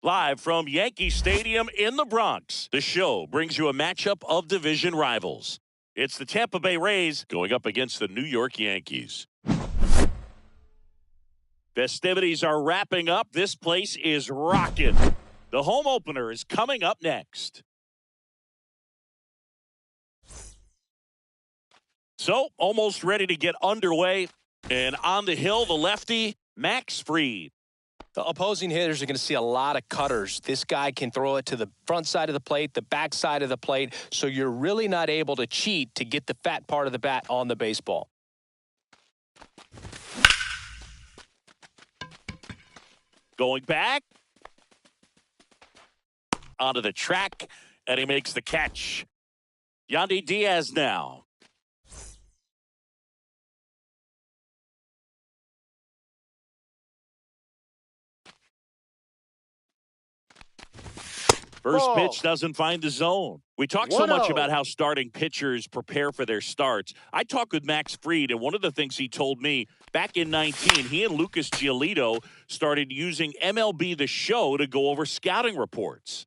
Live from Yankee Stadium in the Bronx, the show brings you a matchup of division rivals. It's the Tampa Bay Rays going up against the New York Yankees. Festivities are wrapping up. This place is rocking. The home opener is coming up next. So, almost ready to get underway. And on the hill, the lefty, Max Fried. The opposing hitters are going to see a lot of cutters. This guy can throw it to the front side of the plate, the back side of the plate, so you're really not able to cheat to get the fat part of the bat on the baseball. Going back. Onto the track, and he makes the catch. Yandy Diaz now. First pitch doesn't find the zone. We talk so much about how starting pitchers prepare for their starts. I talked with Max Fried, and one of the things he told me back in 19, he and Lucas Giolito started using MLB The Show to go over scouting reports.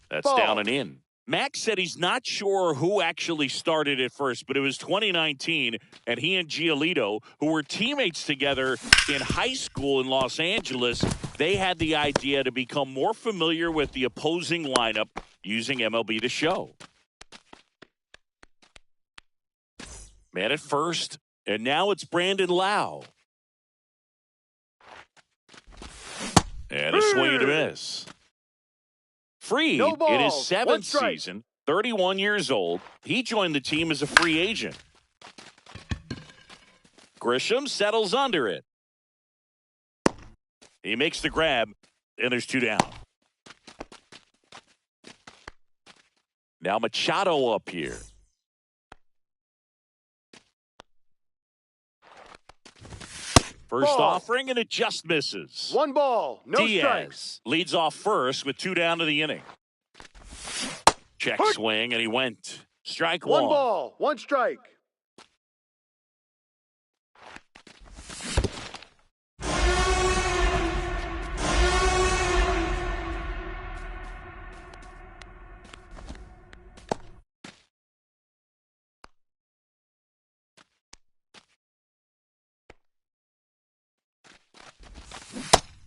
That's down and in. Max said he's not sure who actually started at first, but it was 2019, and he and Giolito, who were teammates together in high school in Los Angeles, they had the idea to become more familiar with the opposing lineup using MLB The Show. Man at first, and now it's Brandon Lau. And a swing and a miss. Fried, in his 7th season, 31 years old, he joined the team as a free agent. Grisham settles under it. He makes the grab, and there's 2 down. Now Machado up here. First offering, and it just misses. 1 ball, no Diaz strikes. leads off first with 2 down to the inning. Check swing, and he went. Strike 1. 1 ball, 1 strike.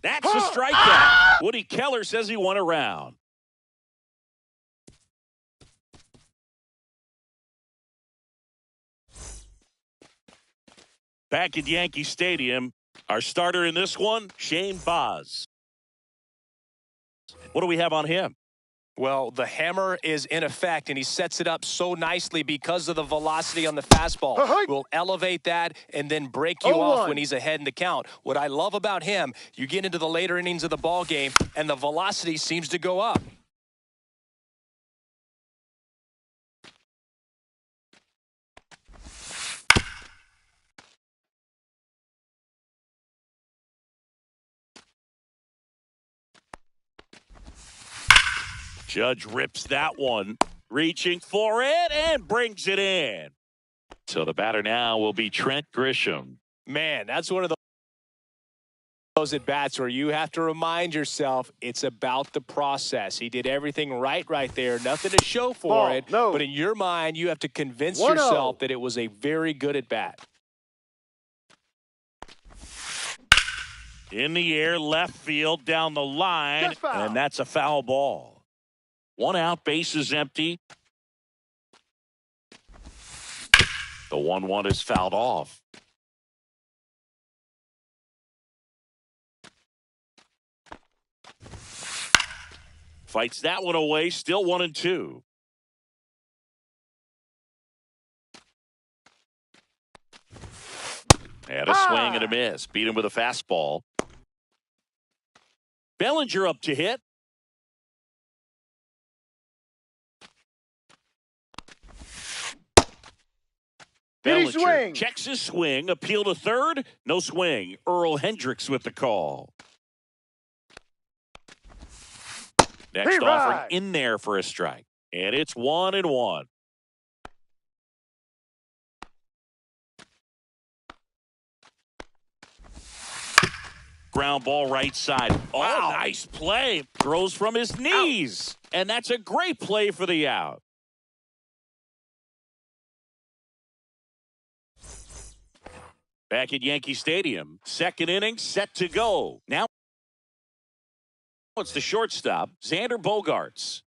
That's a strikeout. Woody Keller says he won a round. Back at Yankee Stadium, our starter in this one, Shane Baz. What do we have on him? Well, the hammer is in effect, and he sets it up so nicely because of the velocity on the fastball. Will elevate that and then break you off when he's ahead in the count. What I love about him, you get into the later innings of the ball game, and the velocity seems to go up. Judge rips that one, reaching for it, and brings it in. So the batter now will be Trent Grisham. Man, that's one of those at-bats where you have to remind yourself it's about the process. He did everything right there. Nothing to show for it. But in your mind, you have to convince yourself that it was a very good at-bat. In the air, left field, down the line, and that's a foul ball. 1 out, base is empty. The 1-1 is fouled off. Fights that one away, still 1-2. And a swing and a miss. Beat him with a fastball. Bellinger up to hit. Bellinger checks his swing. Appeal to third. No swing. Earl Hendricks with the call. Next offering in there for a strike. And it's 1-1. Ground ball right side. Oh, Wow. nice play. Throws from his knees. And that's a great play for the out. Back at Yankee Stadium. Second inning set to go. Now it's the shortstop, Xander Bogaerts.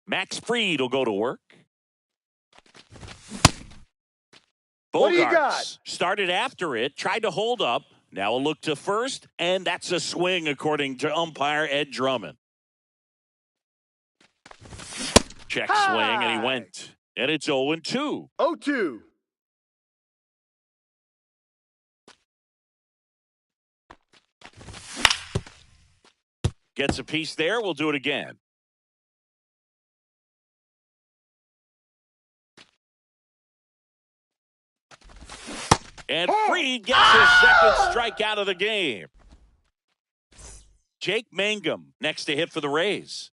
Max Fried will go to work. What do you Bogaerts got? started after it, tried to hold up. Now a look to first, and that's a swing according to umpire Ed Drummond. Check swing, and he went. And it's 0-2. 0-2. Gets a piece there. We'll do it again. And Fried gets his second strikeout of the game. Jake Mangum next to hit for the Rays.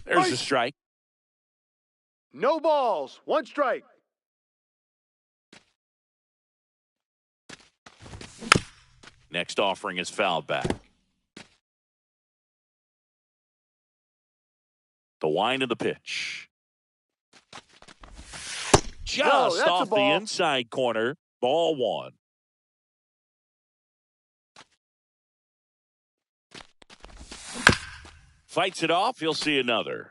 There's a strike. No balls. 1 strike. Next offering is fouled back. The wind of the pitch. Just that's a off the ball. inside corner. Ball 1. Fights it off. He'll see another.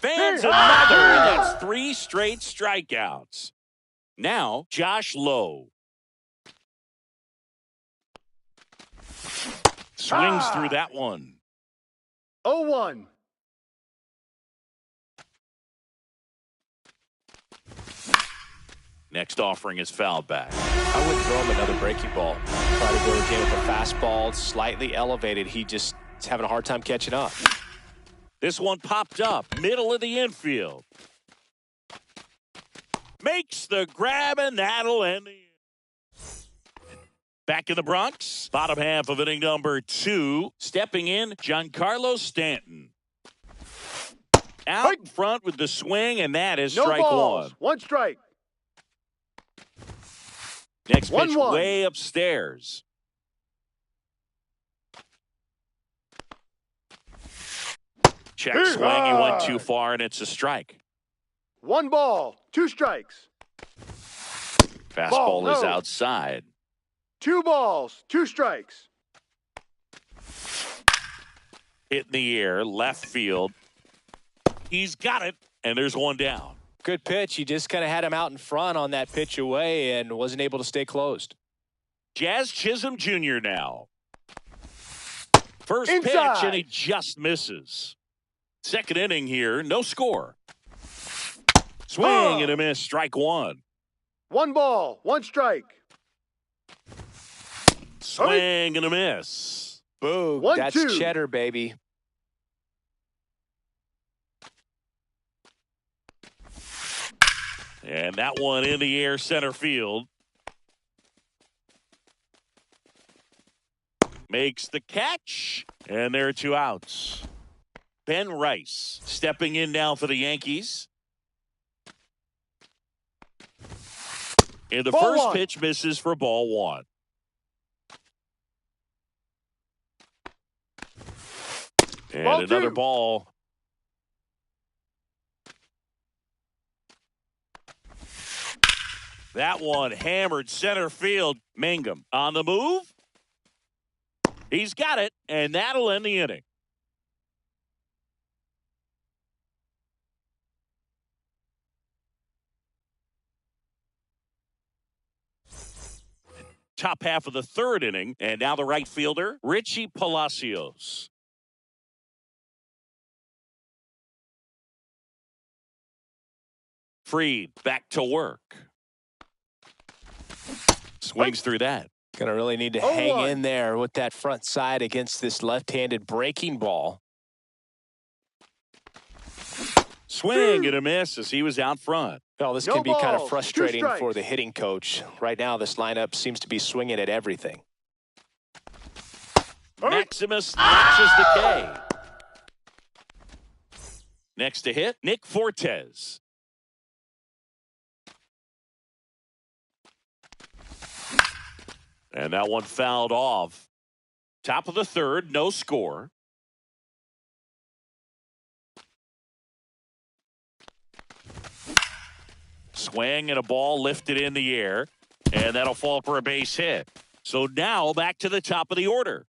Fans another, and that's 3 straight strikeouts. Now, Josh Lowe. Swings through that one. 0-1. Next offering is fouled back. I wouldn't throw him another breaking ball. Try to go again with the fastball, slightly elevated. He just is having a hard time catching up. This one popped up, middle of the infield. Makes the grab, and that'll end the inning. Back in the Bronx, bottom half of inning number 2. Stepping in, Giancarlo Stanton. Out in front with the swing, and that is No strike balls. 1. 1 strike. Next pitch 1-1. way upstairs. Check swing, he went too far, and it's a strike. 1 ball. 2 strikes. Fastball Ball, is no. outside. 2 balls. 2 strikes. Hit in the air, left field. He's got it, and there's 1 down. Good pitch. He just kind of had him out in front on that pitch away and wasn't able to stay closed. Jazz Chisholm Jr. now. First pitch, Inside. and he just misses. Second inning here, no score. Swing and a miss, strike 1. 1 ball. 1 strike. Swing and a miss. Boom. 1-2. That's cheddar, baby. And that one in the air, center field. Makes the catch, and there are 2 outs. Ben Rice stepping in now for the Yankees. And the Ball first 1. pitch misses for ball 1. And Ball another 2. ball. That one hammered center field. Mangum on the move. He's got it, and that'll end the inning. Top half of the 3rd inning, and now the right fielder, Richie Palacios. Fried back to work. Swings through that. Going to really need to 0-1. hang in there with that front side against this left-handed breaking ball. Swing and a miss as he was out front. Well, this No can be kind of balls, 2 frustrating strikes. for the hitting coach. Right now, this lineup seems to be swinging at everything. Maximus notches the K. Next to hit, Nick Fortes. And that one fouled off. Top of the third, no score. Swing and a ball lifted in the air, and that'll fall for a base hit. So now back to the top of the order.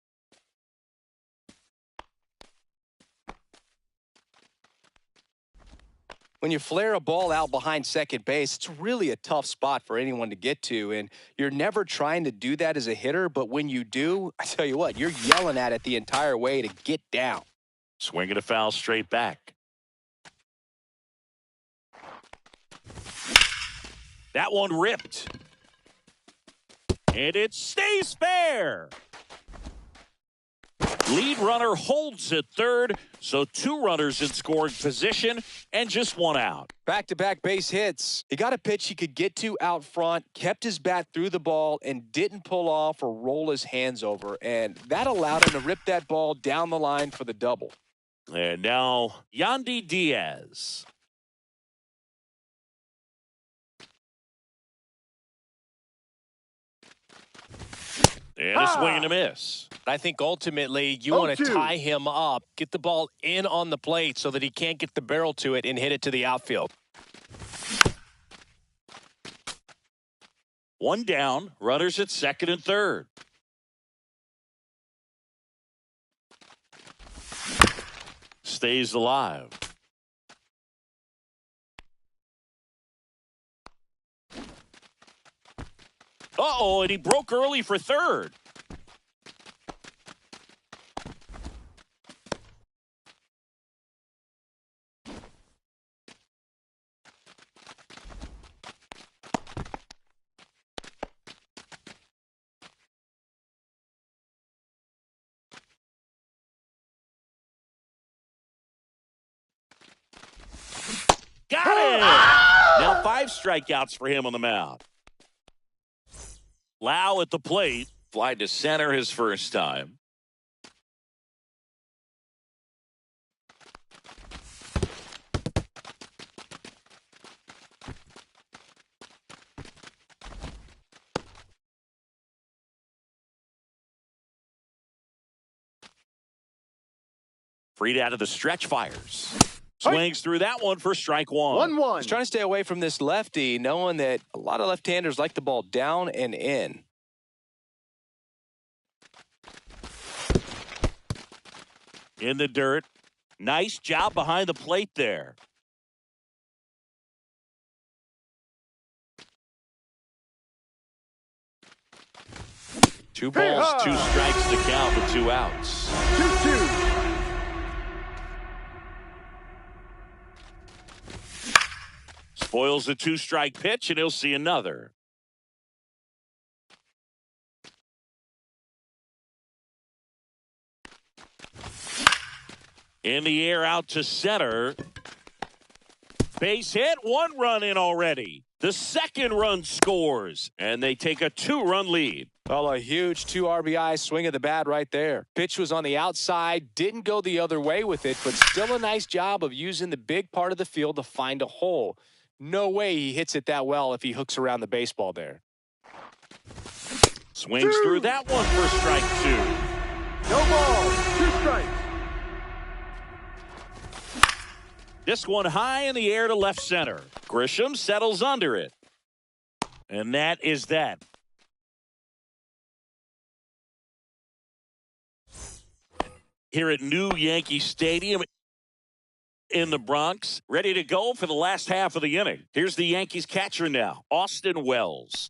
When you flare a ball out behind second base, it's really a tough spot for anyone to get to, and you're never trying to do that as a hitter, but when you do, I tell you what, you're yelling at it the entire way to get down. Swing and a foul straight back. That one ripped. And it stays fair. Lead runner holds at third, so 2 runners in scoring position and just 1 out. Back-to-back base hits. He got a pitch he could get to out front, kept his bat through the ball, and didn't pull off or roll his hands over. And that allowed him to rip that ball down the line for the double. And now, Yandy Diaz. And a swing and a miss. I think ultimately you want to tie him up, get the ball in on the plate so that he can't get the barrel to it and hit it to the outfield. 1 down, runners at second and third. Stays alive. Uh-oh, and he broke early for third. Got it! Now 5 strikeouts for him on the mound. Lau at the plate. Fly to center his first time. Freed out of the stretch, fires. Swings through that one for strike 1. 1-1. He's trying to stay away from this lefty, knowing that a lot of left-handers like the ball down and in. In the dirt. Nice job behind the plate there. Two balls, 2 strikes to count with 2 outs. 2-2. Spoils the 2-strike pitch, and he'll see another. In the air out to center. Base hit, 1 run in already. The second run scores, and they take a 2-run lead. Well, a huge 2 RBI swing of the bat right there. Pitch was on the outside, didn't go the other way with it, but still a nice job of using the big part of the field to find a hole. No way he hits it that well if he hooks around the baseball there. Swings through that one for strike 2. No ball, 2 strikes. This one high in the air to left center. Grisham settles under it. And that is that. Here at New Yankee Stadium in the Bronx, ready to go for the last half of the inning. Here's the Yankees catcher now, Austin Wells.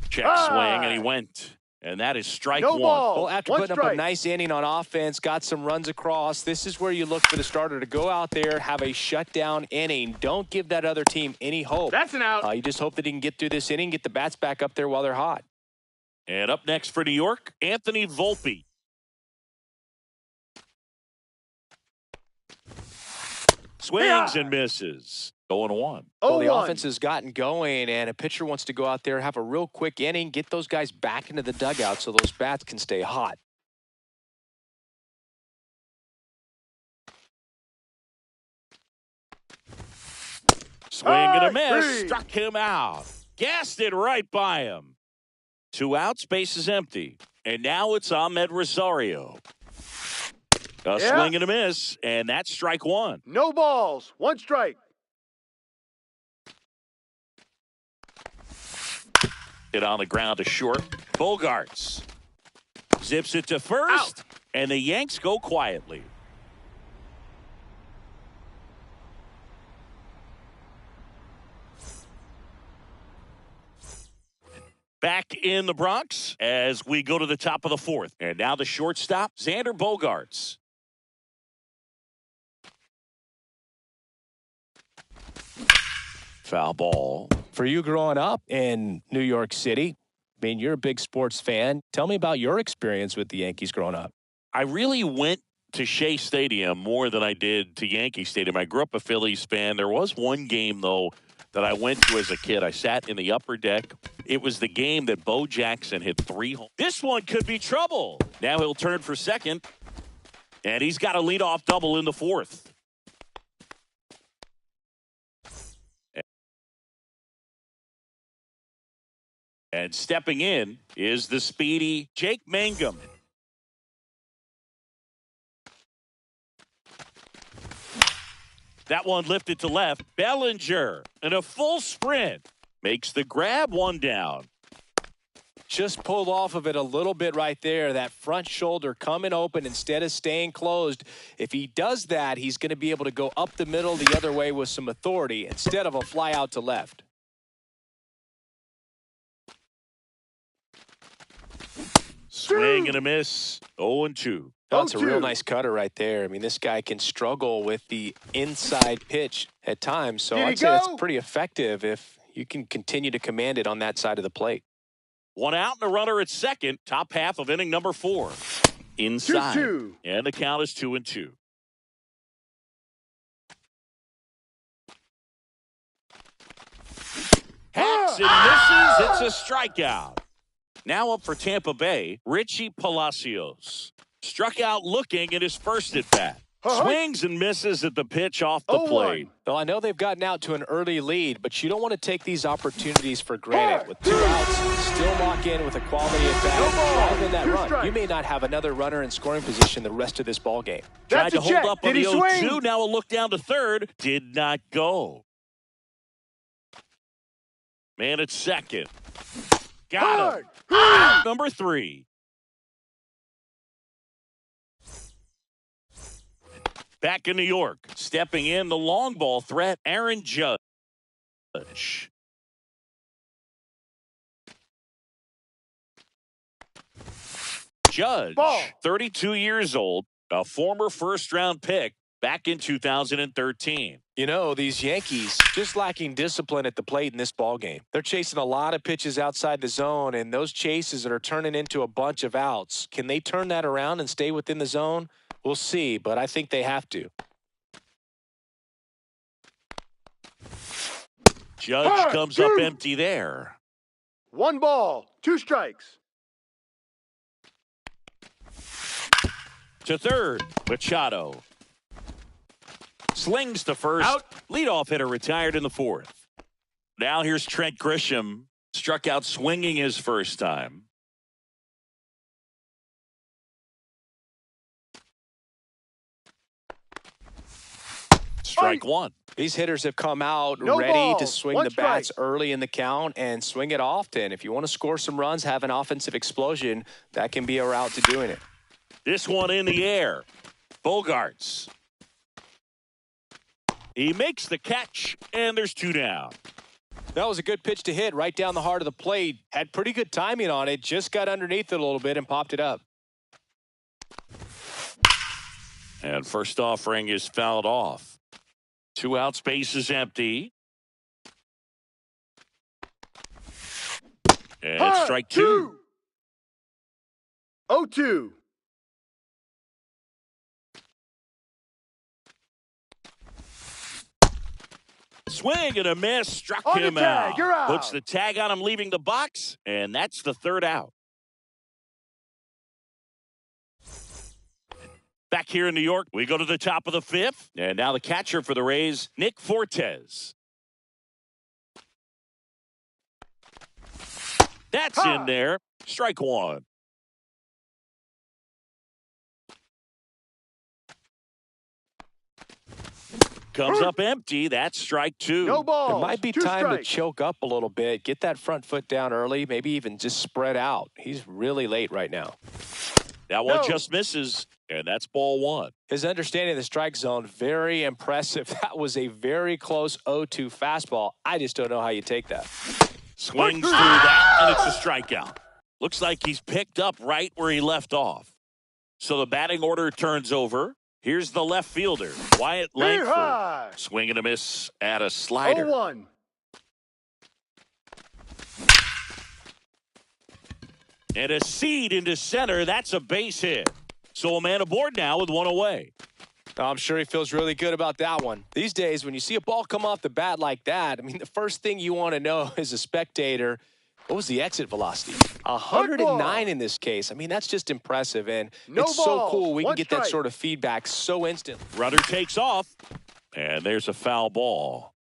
Check swing, and he went. And that is strike 1. Well, after putting up a nice inning on offense, got some runs across, this is where you look for the starter to go out there, have a shutdown inning. Don't give that other team any hope. That's an out. You just hope that he can get through this inning, get the bats back up there while they're hot. And up next for New York, Anthony Volpe. Swings and misses. 0-1. Well, the offense has gotten going, and a pitcher wants to go out there, have a real quick inning, get those guys back into the dugout so those bats can stay hot. Swing and a High, miss. three. Struck him out. Gassed it right by him. 2 outs, base is empty. And now it's Ahmed Rosario. A swing and a miss, and that's strike 1. No balls. 1 strike. Hit on the ground to short. Bogarts zips it to first, and the Yanks go quietly. Back in the Bronx as we go to the top of the 4th. And now the shortstop, Xander Bogarts. Foul ball. For you growing up in New York City, I mean, you're a big sports fan. Tell me about your experience with the Yankees growing up. I really went to Shea Stadium more than I did to Yankee Stadium. I grew up a Phillies fan. There was one game, though, that I went to as a kid. I sat in the upper deck. It was the game that Bo Jackson hit 3 home. This one could be trouble. Now he'll turn for second, and he's got a leadoff double in the 4th. And stepping in is the speedy Jake Mangum. That one lifted to left. Bellinger in a full sprint makes the grab, 1 down. Just pulled off of it a little bit right there. That front shoulder coming open instead of staying closed. If he does that, he's going to be able to go up the middle the other way with some authority instead of a fly out to left. Swing and a miss. 0-2. That's a real nice cutter right there. I mean, this guy can struggle with the inside pitch at times. So I'd say that's pretty effective if you can continue to command it on that side of the plate. 1 out and a runner at second. Top half of inning number 4. Inside. 2-2. And the count is 2-2. Hacks and misses. It's a strikeout. Now up for Tampa Bay, Richie Palacios. Struck out looking at his first at bat. Swings and misses at the pitch off the plate. Well, I know they've gotten out to an early lead, but you don't want to take these opportunities for granted. With 2 outs, still lock in with a quality at bat. Rather than that run, you may not have another runner in scoring position the rest of this ball game. Tried to hold up on the 0-2. Now a look down to third. Did not go. Man at second. Got him. Out number 3. Back in New York, stepping in the long ball threat, Aaron Judge. Judge, 32 years old, a former first-round pick back in 2013. You know, these Yankees just lacking discipline at the plate in this ballgame. They're chasing a lot of pitches outside the zone, and those chases that are turning into a bunch of outs. Can they turn that around and stay within the zone? We'll see, but I think they have to. Judge comes up empty there. 1 ball, 2 strikes. To third, Machado. Slings to first. Out. Leadoff hitter retired in the 4th. Now here's Trent Grisham. Struck out swinging his first time. Strike 1. These hitters have come out ready to swing the bats early in the count and swing it often. If you want to score some runs, have an offensive explosion, that can be a route to doing it. This one in the air. Bogarts. He makes the catch, and there's 2 down. That was a good pitch to hit right down the heart of the plate. Had pretty good timing on it. Just got underneath it a little bit and popped it up. And first offering is fouled off. 2 outs, base is empty. And it's strike 2. 0-2. Swing and a miss. Struck him out. Puts the tag on him leaving the box, and that's the 3rd out. Back here in New York, we go to the top of the 5th. And now the catcher for the Rays, Nick Fortes. That's in there. Strike one. Comes up empty. That's strike two. No balls. It might be Two time strikes. to choke up a little bit, get that front foot down early, maybe even just spread out. He's really late right now. That one just misses, and that's ball one. His understanding of the strike zone, very impressive. That was a very close 0-2 fastball. I just don't know how you take that. Swings through that, and it's a strikeout. Looks like he's picked up right where he left off. So the batting order turns over. Here's the left fielder, Wyatt Langford. Swing and a miss at a slider. 0-1. And a seed into center. That's a base hit. So a man aboard now with one away. I'm sure he feels really good about that one. These days, when you see a ball come off the bat like that, I mean, the first thing you want to know as a spectator, what was the exit velocity? 109 in this case. I mean, that's just impressive, and it's so cool we can get that sort of feedback so instantly. Runner takes off, and there's a foul ball.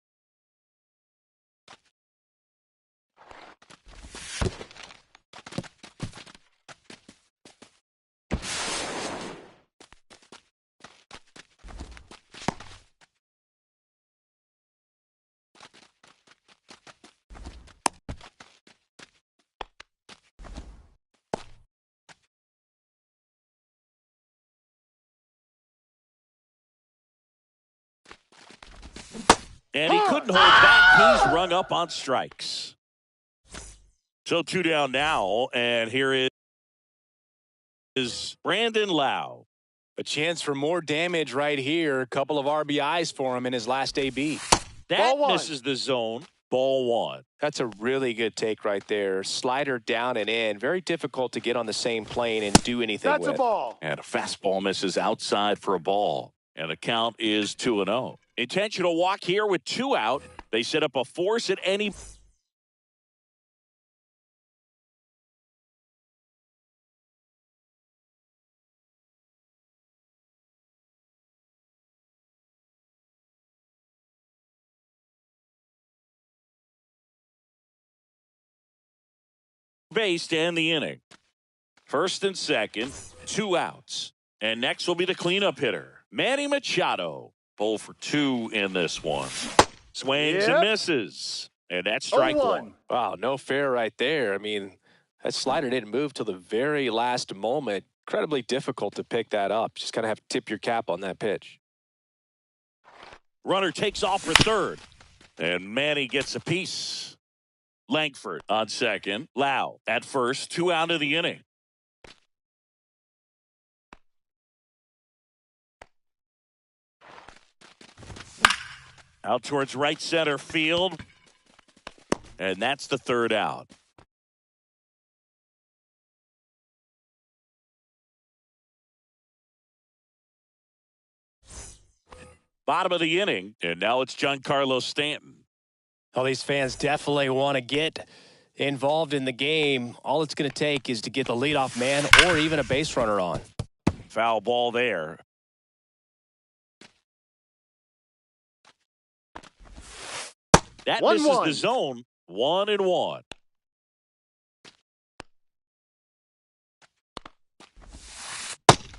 And he couldn't hold back. He's rung up on strikes. So two down now, and here is Brandon Lau. A chance for more damage right here. A couple of RBIs for him in his last AB. That misses the zone. Ball one. That's a really good take right there. Slider down and in. Very difficult to get on the same plane and do anything with. That's a ball. And a fastball misses outside for a ball. And the count is 2-0. Intentional walk here with two out. They set up a force at any. Base to end the inning. First and second, two outs. And next will be the cleanup hitter, Manny Machado. 0 for 2 in this one. Swings and misses. And that's strike one. Wow, no fair right there. I mean, that slider didn't move till the very last moment. Incredibly difficult to pick that up. Just kind of have to tip your cap on that pitch. Runner takes off for third. And Manny gets a piece. Langford on second. Lau at first. 2 out of the inning. Out towards right center field. And that's the third out. Bottom of the inning. And now it's Giancarlo Stanton. All these fans definitely want to get involved in the game. All it's going to take is to get the leadoff man or even a base runner on. Foul ball there. That misses the zone. 1-1.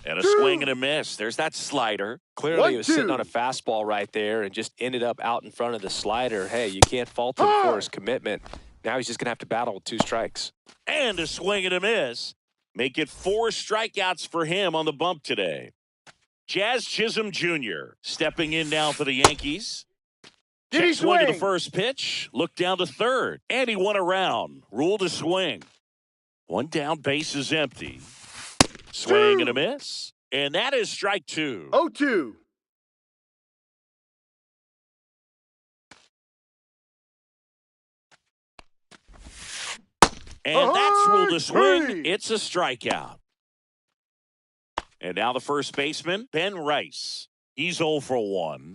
And a swing and a miss. There's that slider. Clearly, he was sitting on a fastball right there and just ended up out in front of the slider. Hey, you can't fault him for his commitment. Now he's just going to have to battle with 2 strikes. And a swing and a miss. Make it 4 strikeouts for him on the bump today. Jazz Chisholm Jr. stepping in now for the Yankees. Did he swing? To the first pitch. Look down to third. And he won around. Ruled a swing. One down, base is empty. Swing and a miss. And that is strike 2. 0-2. And that's ruled a swing. It's a strikeout. And now the first baseman, Ben Rice. He's 0 for 1.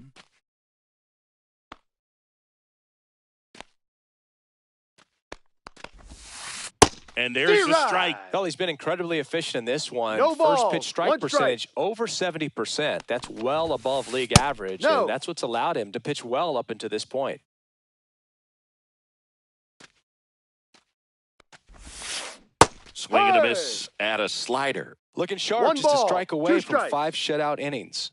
And there's the strike. Well, he's been incredibly efficient in this one. No First ball. pitch strike percentage over 70%. That's well above league average. And that's what's allowed him to pitch well up until this point. Swing and a miss at a slider. Looking sharp, One just a ball, strike away two from strikes. 5 shutout innings.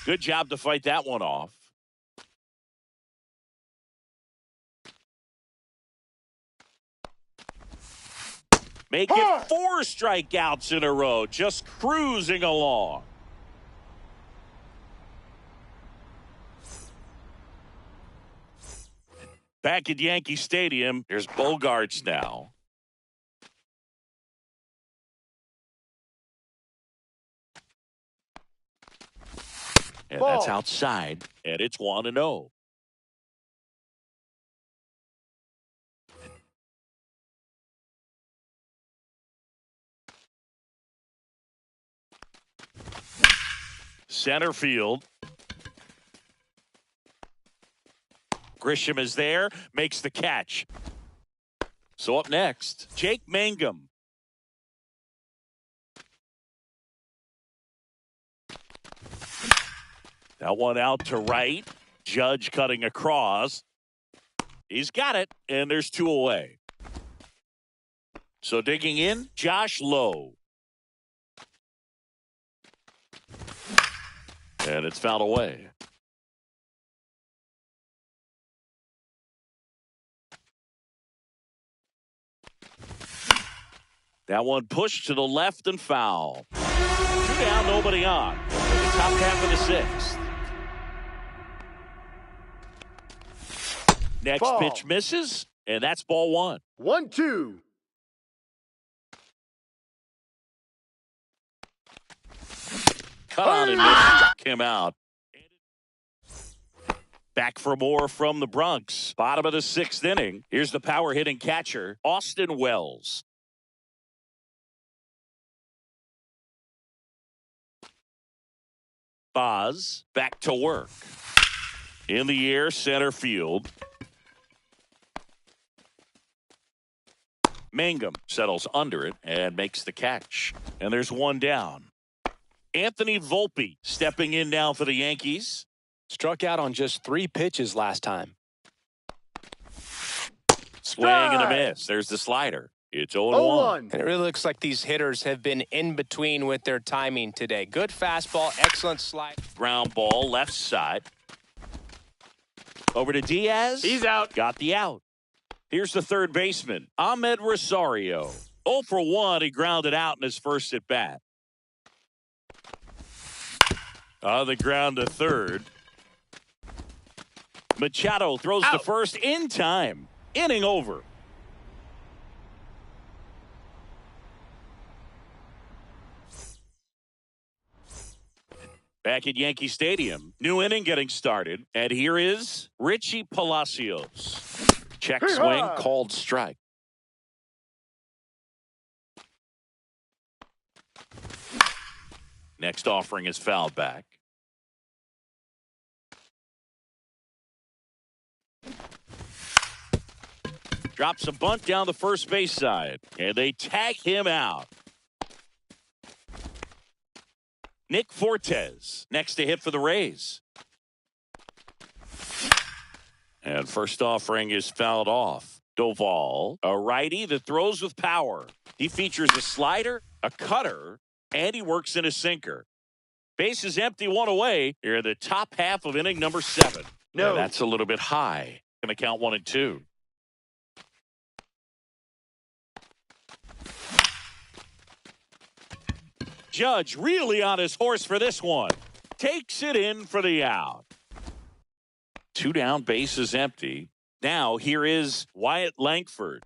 Good job to fight that one off. Make it 4 strikeouts in a row, just cruising along. Back at Yankee Stadium, here's Bogarts now. And Ball. that's outside, and it's 1-0. Center field. Grisham is there, makes the catch. So up next, Jake Mangum. That one out to right. Judge cutting across. He's got it, and there's 2 away. So digging in, Josh Lowe. And it's fouled away. That one pushed to the left and foul. 2 down, nobody on. In the top half of the 6th. Next Ball. pitch misses, and that's ball 1. 1-2. Cut on and missed. Him out. Back for more from the Bronx. Bottom of the 6th inning. Here's the power hitting catcher, Austin Wells. Boz back to work. In the air, center field. Mangum settles under it and makes the catch. And there's 1 down. Anthony Volpe stepping in now for the Yankees. Struck out on just 3 pitches last time. Swing and a miss. There's the slider. It's 0-1. And it really looks like these hitters have been in between with their timing today. Good fastball, excellent slide. Ground ball, left side. Over to Diaz. He's out. Got the out. Here's the third baseman, Ahmed Rosario. 0 for 1. He grounded out in his first at bat. On the ground to third. Machado throws to first in time. Inning over. Back at Yankee Stadium, new inning getting started, and here is Richie Palacios. Check swing, called strike. Next offering is fouled back. Drops a bunt down the first base side, and they tag him out. Nick Fortes next to hit for the Rays. And first offering is fouled off. Doval, a righty that throws with power. He features a slider, a cutter, and he works in a sinker. Base is empty, 1 away. Here in the top half of inning number 7. No. And that's a little bit high. Going to count 1 and 2. Judge really on his horse for this one. Takes it in for the out. 2 down, base is empty. Now here is Wyatt Langford.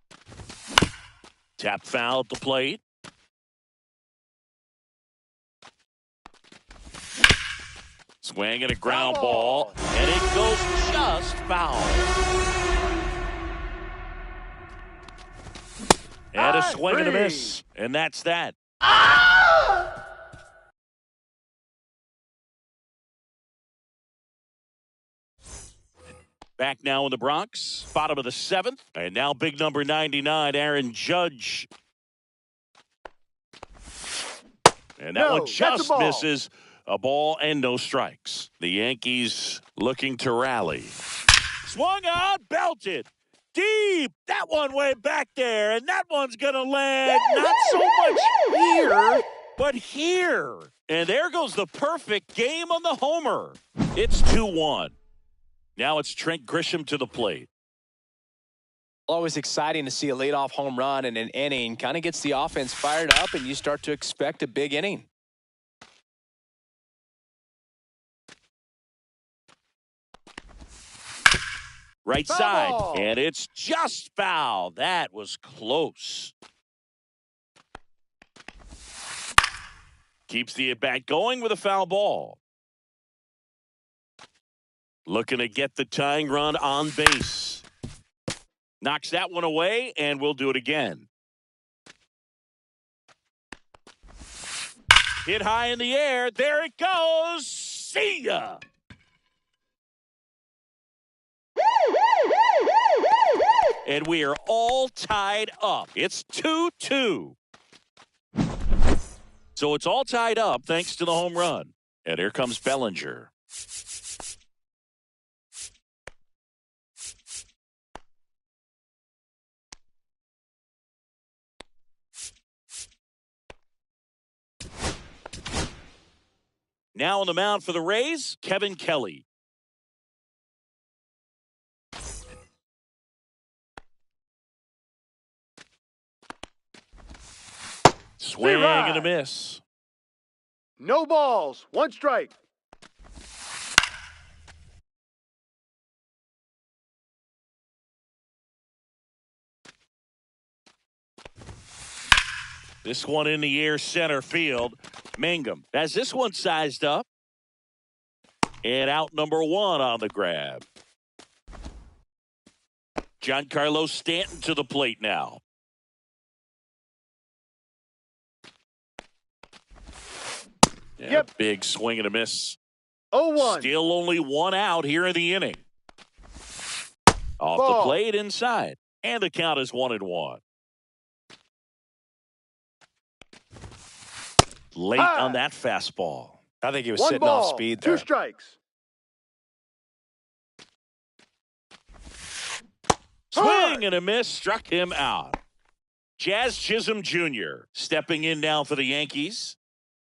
Tap foul at the plate. Swing and a ground ball, and it goes just foul. And a swing and a miss, and that's that. Back now in the Bronx, bottom of the 7th, and now big number 99, Aaron Judge. And that one just misses. A ball and no strikes. The Yankees looking to rally. Swung on, belted. deep. That one way back there, and that one's going to land not so much here, but here. And there goes the perfect game on the homer. It's 2-1. Now it's Trent Grisham to the plate. Always exciting to see a leadoff home run in an inning. Kind of gets the offense fired up, and you start to expect a big inning. Right Foul side, ball. and it's just foul. That was close. Keeps the at-bat going with a foul ball. Looking to get the tying run on base. Knocks that one away, and we'll do it again. Hit high in the air. There it goes. See ya. And we are all tied up. It's 2-2. So it's all tied up thanks to the home run. And here comes Bellinger. Now on the mound for the Rays, Kevin Kelly. Swing and a miss. No balls. 1 strike. This one in the air center field. Mangum has this one sized up. And out number 1 on the grab. Giancarlo Stanton to the plate now. Yeah, big swing and a miss. 0-1. Still only 1 out here in the inning. Off Ball. the plate inside. And the count is 1-1. Late on that fastball. I think he was 1 sitting ball, off speed 2 there. strikes. Swing and a miss, struck him out. Jazz Chisholm Jr. stepping in now for the Yankees.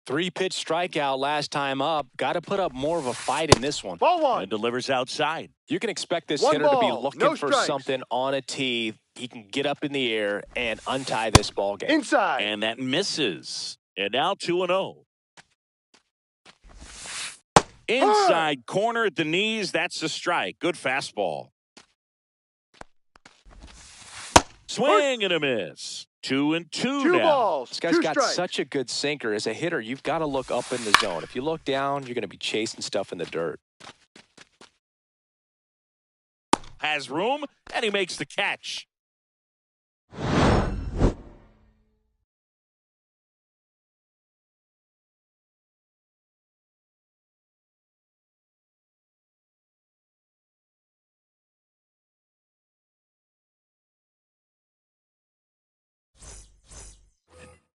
3-pitch strikeout last time up. Got to put up more of a fight in this one. Ball 1. And delivers outside. You can expect this 1 hitter to be ball, looking no for strikes. something on a tee. He can get up in the air and untie this ball game. Inside. And that misses. And now 2-0. Inside corner at the knees. That's a strike. Good fastball. Swing and a miss. 2-2 2 now. balls. This guy's 2 got strikes. such a good sinker. As a hitter, you've got to look up in the zone. If you look down, you're going to be chasing stuff in the dirt. Has room, and he makes the catch.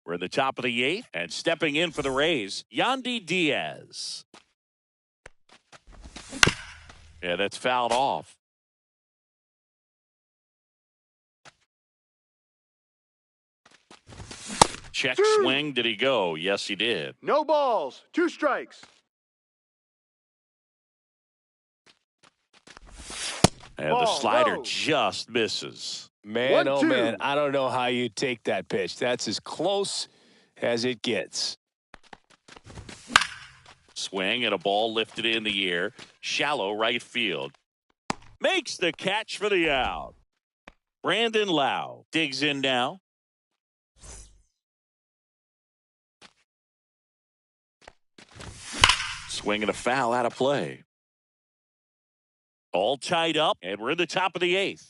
We're at the top of the 8th, and stepping in for the Rays, Yandy Diaz. Yeah, that's fouled off. Check swing. Did he go? Yes, he did. No balls. 2 strikes. And the Ball, slider go. just misses. Man, 1-2. oh man, I don't know how you take that pitch. That's as close as it gets. Swing and a ball lifted in the air. Shallow right field. Makes the catch for the out. Brandon Lau digs in now. Swing and a foul out of play. All tied up, and we're in the top of the 8th.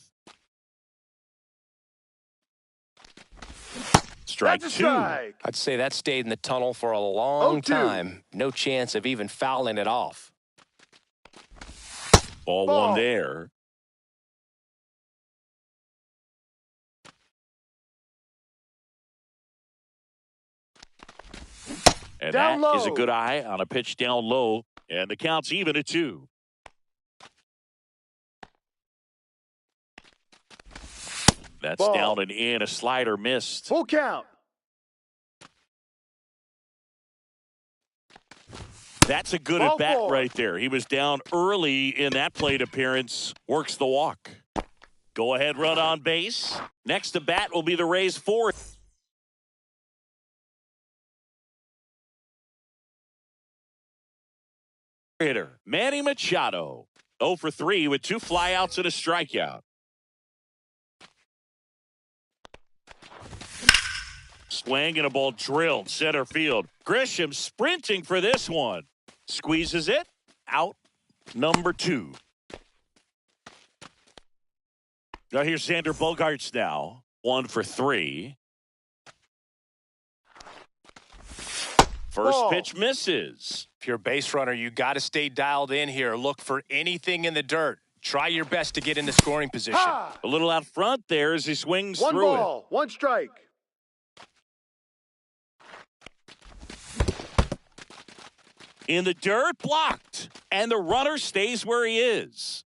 Strike That's a 2. strike. I'd say that stayed in the tunnel for a long 0-2. time. No chance of even fouling it off. Ball Ball. 1 there. And Down that is a low. good eye on a pitch down low. And the count's even at 2. That's Ball. down and in. A slider missed. Full count. That's a good Ball at bat four. right there. He was down early in that plate appearance. Works the walk. Go ahead, run on base. Next to bat will be the Rays' fourth. Hitter Manny Machado. 0 for 3 with 2 flyouts and a strikeout. Swing and a ball drilled center field. Grisham sprinting for this one. Squeezes it. Out number 2. Now here's Xander Bogaerts now. 1 for 3. First Ball. pitch misses. If you're a base runner, you got to stay dialed in here. Look for anything in the dirt. Try your best to get into scoring position. Ha! A little out front there as he swings One through ball, 1 strike. it. In the dirt, blocked. And the runner stays where he is.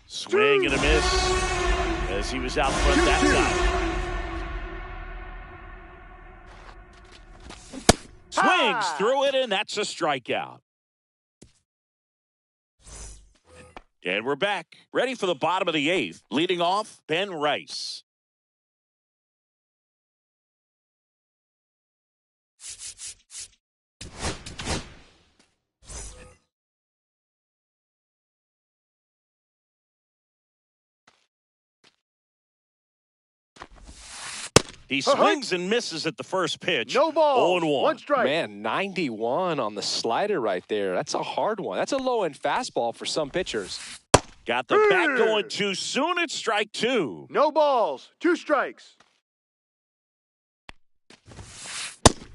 Swing and a miss as he was out front that time. Swings through it, and that's a strikeout. And we're back. Ready for the bottom of the 8th. Leading off, Ben Rice. He swings and misses at the first pitch. No ball. 0-1. 1 strike. Man, 91 on the slider right there. That's a hard one. That's a low-end fastball for some pitchers. Got the bat going too soon. It's strike 2. No balls. 2 strikes.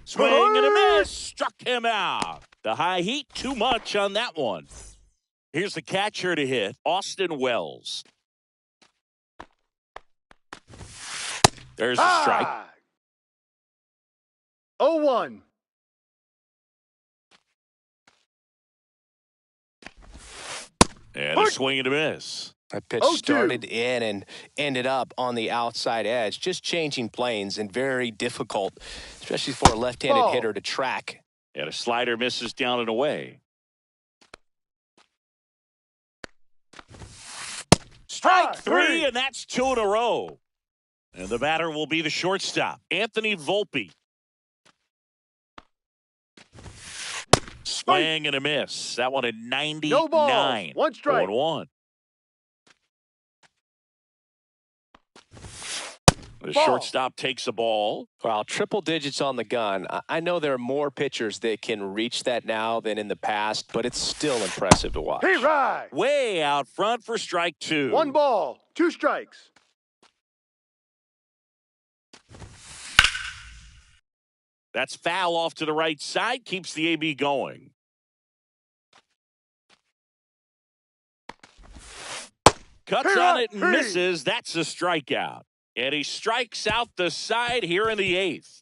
Swing and a miss. Struck him out. The high heat, too much on that one. Here's the catcher to hit, Austin Wells. There's a strike. 0-1. And a swing and a miss. That pitch 0-2. started in and ended up on the outside edge. Just changing planes and very difficult, especially for a left-handed Ball. hitter to track. And a slider misses down and away. Strike 3, and that's 2 in a row. And the batter will be the shortstop, Anthony Volpe. Swing and a miss. That one at 99. No balls. 1 strike. 1-1. The Ball. shortstop takes a ball. Wow, triple digits on the gun. I know there are more pitchers that can reach that now than in the past, but it's still impressive to watch. Hey, right. Way out front for strike 2. 1 ball, 2 strikes. That's foul off to the right side. Keeps the AB going. Cuts on it and misses. That's a strikeout. And he strikes out the side here in the 8th.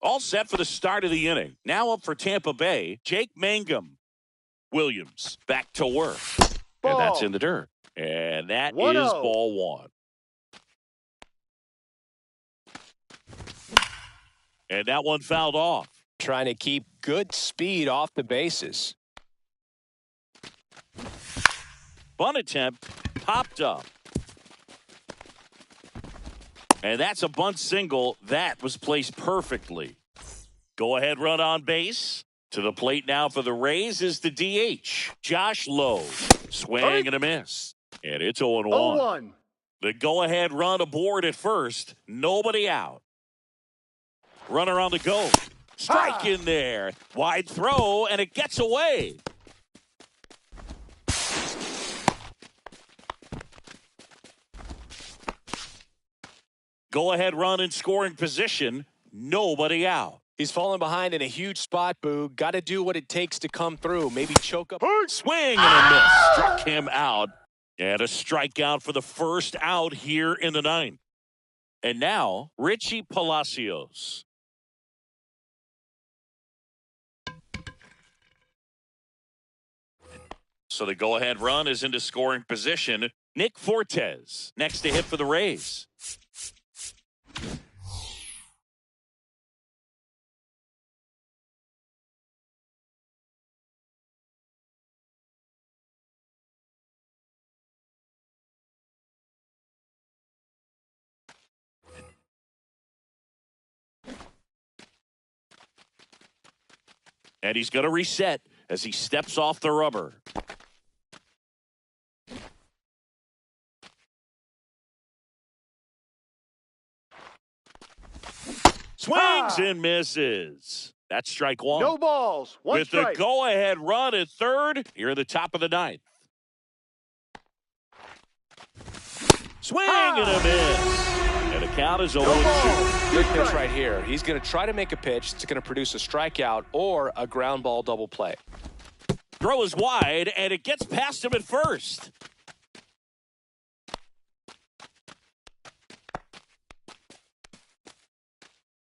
All set for the start of the inning. Now up for Tampa Bay, Jake Mangum. Williams back to work. Ball. And that's in the dirt. And that 1-0. is ball 1. And that one fouled off. Trying to keep good speed off the bases. Bunt attempt popped up. And that's a bunt single. That was placed perfectly. Go ahead, run on base. To the plate now for the Rays is the DH, Josh Lowe. Swing and a miss. And it's 0-1. 0-1. The go-ahead run aboard at first. Nobody out. Runner on the go. Strike in there. Wide throw, and it gets away. Go-ahead run in scoring position. Nobody out. He's falling behind in a huge spot, Boo. Got to do what it takes to come through. Maybe choke up. Swing and a miss. Struck him out. And a strikeout for the first out here in the 9th. And now, Richie Palacios. So the go-ahead run is into scoring position. Nick Fortes next to hit for the Rays. And he's going to reset as he steps off the rubber. Swings and misses. That's strike one. No balls. One With strike. the go-ahead run at third, here at the top of the ninth. Swing and a miss. And the count is 0-2. Good pitch right here. He's going to try to make a pitch that's going to produce a strikeout or a ground ball double play. Throw is wide, and it gets past him at first.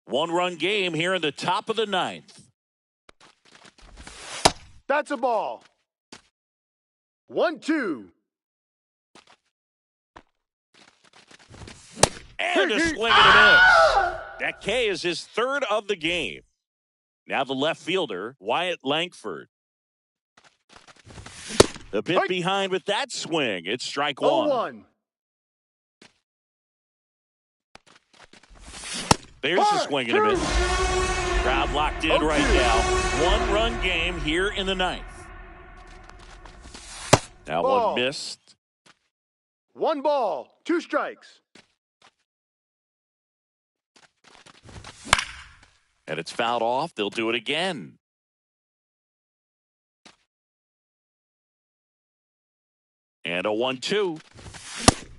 One-run game here in the top of the ninth. That's a ball. 1-2. And a swing and a miss. That K is his third of the game. Now the left fielder, Wyatt Langford. The bit behind with that swing. It's strike one. 0-1. There's the swing and a miss. Crowd locked in right now. One-run game here in the ninth. Now Ball. one missed. 1 ball. 2 strikes. And it's fouled off. They'll do it again. And a 1-2.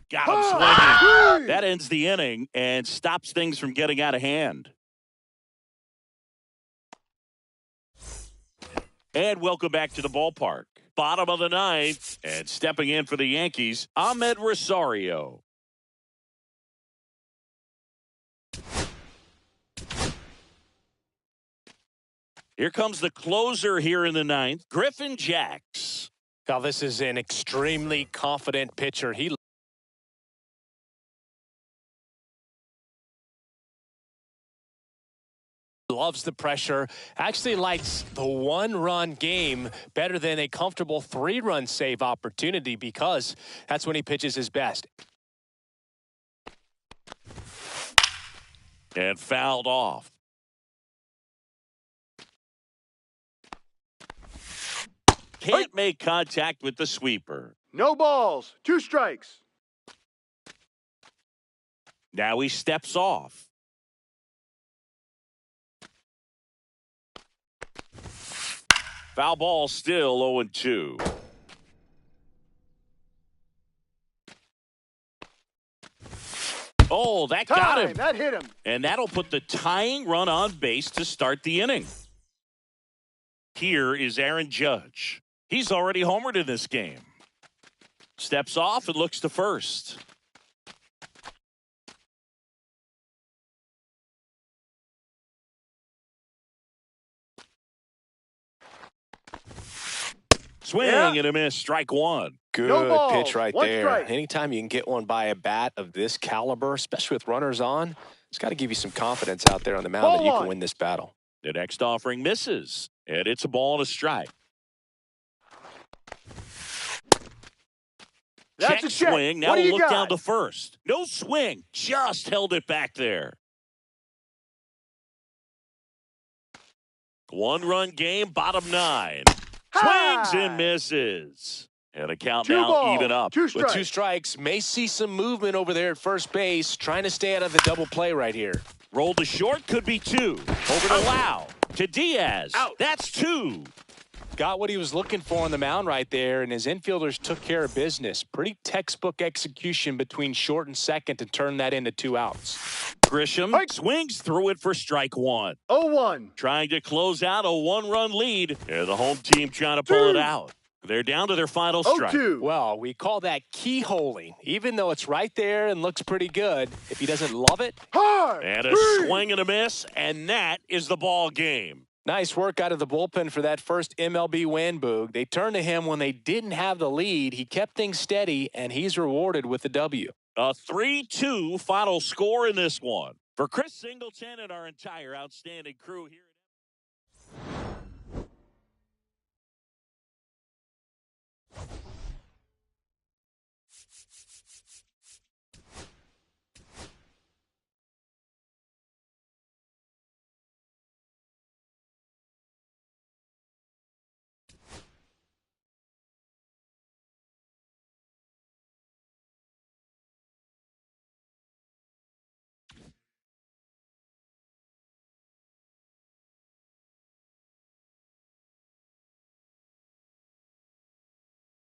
Got him swinging. That ends the inning and stops things from getting out of hand. And welcome back to the ballpark. Bottom of the ninth. And stepping in for the Yankees, Ahmed Rosario. Here comes the closer here in the ninth, Griffin Jacks. Now, this is an extremely confident pitcher. He loves the pressure, actually likes the one-run game better than a comfortable 3-run save opportunity because that's when he pitches his best. And fouled off. Can't make contact with the sweeper. No balls. 2 strikes. Now he steps off. Foul ball still 0-2. Oh, that got him. That hit him. And that'll put the tying run on base to start the inning. Here is Aaron Judge. He's already homered in this game. Steps off and looks to first. Swing and a miss, strike one. Good pitch right One there. strike. Anytime you can get one by a bat of this caliber, especially with runners on, it's got to give you some confidence out there on the mound that you can win this battle. The next offering misses, and it's a ball and a strike. That's a check. Swing. Now What do we'll you look got? down to first. No swing. Just held it back there. One-run game, bottom 9. Swings and misses. And a count 2 now balls, even up. 2 With strikes. 2 strikes, may see some movement over there at first base, trying to stay out of the double play right here. Roll to short, could be 2. Over to Lau. To Diaz. Out. That's 2. Got what he was looking for on the mound right there, and his infielders took care of business. Pretty textbook execution between short and second to turn that into 2 outs. Grisham swings through it for strike 1. 0-1. Trying to close out a 1-run lead. And the home team trying to pull it out. They're down to their final strike. 0-2. Well, we call that keyholing. Even though it's right there and looks pretty good, if he doesn't love it. Hard. And a swing and a miss, and that is the ball game. Nice work out of the bullpen for that first MLB win, Boog. They turned to him when they didn't have the lead. He kept things steady, and he's rewarded with the W. A 3-2 final score in this one. For Chris Singleton and our entire outstanding crew here.